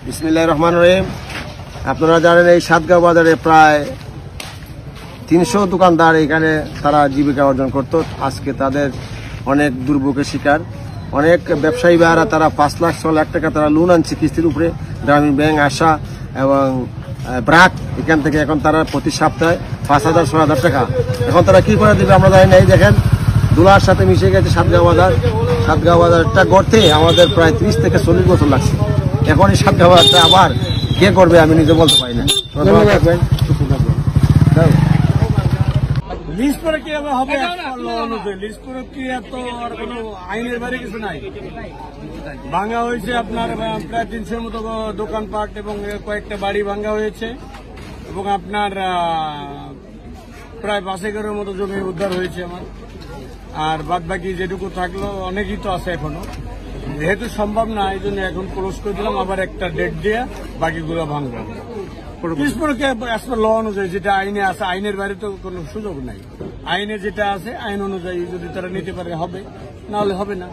বিসমিল্লাহির রহমানির রহিম। আপনারা জানেন এই সাতগাঁও বাজারে প্রায় 300 দোকানদার এখানে তারা জীবিকা অর্জন করত। আজকে তাদের অনেক দুর্ভোগের শিকার। অনেক ব্যবসায়ী ভাইরা তারা 5 লাখ 6 লাখ টাকা তারা লোন আনছে কিস্তির উপরে, গ্রামীণ ব্যাংক, আশা এবং ব্রাক। এখান থেকে এখন তারা প্রতি সপ্তাহে 5,000 6,000 টাকা এখন তারা কি করে দেবে আমরা জানি না। এই দেখেন দুলার সাথে মিশে গেছে সাতগাঁও বাজার। সাতগাঁও বাজারটা গড়তে আমাদের প্রায় 30 থেকে 40 বছর লাগছে। এখন এই সাতগাঁও বাজারটা আবার কে করবে আমি নিজে বলতে পারি না। লিজ করে কি হবে? লিজ করে কি এত আর কোনো আইনের বাইরে কিছু নাই। ভাঙা হয়েছে আপনার প্রায় 300-এর মতো দোকানপাট এবং কয়েকটা বাড়ি ভাঙা হয়েছে এবং আপনার প্রায় 5 একরের মতো জমি উদ্ধার হয়েছে আমার। আর বাদ বাকি যেটুকু থাকলো অনেকই তো আছে এখনো, যেহেতু সম্ভব না এই জন্য এখন ক্লোজ করে দিলাম। আবার একটা ডেট দিয়ে বাকিগুলো ভাঙবো ল অনুযায়ী, যেটা আইনে আছে। আইনের বাইরে তো কোনো সুযোগ নাই। আইনে যেটা আছে আইন অনুযায়ী যদি তারা নিতে পারে হবে, না হলে হবে না।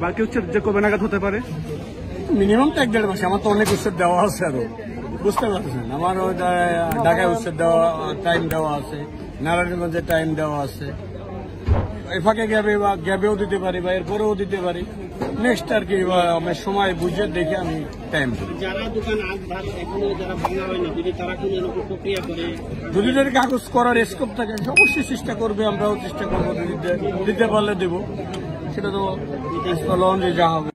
বাকি উচ্ছেদ যে কবে নাগাদ হতে পারে? মিনিমাম তো 1-1.5 মাস। আমার তো অনেক উচ্ছেদ দেওয়া আছে আরো, বুঝতে পারছেন। আমার ঢাকায় উচ্ছেদ দেওয়া টাইম দেওয়া আছে, নারায়ণগঞ্জে টাইম দেওয়া আছে। এই ফাঁকে গ্যাপেও দিতে পারি বা এরপরেও দিতে পারি। নেক্সট আর কি আমার সময় বুঝে দেখে আমি টাইম দিই। যারা দোকান এখনো যারা ভাঙা হয়নি, যদি তারা কোনো এরকম প্রক্রিয়া করে, যদি কাগজ করার স্কোপ থাকে অবশ্যই চেষ্টা করবে, আমরাও চেষ্টা করবো। দিতে পারলে দেবো, সেটা তো যা হবে।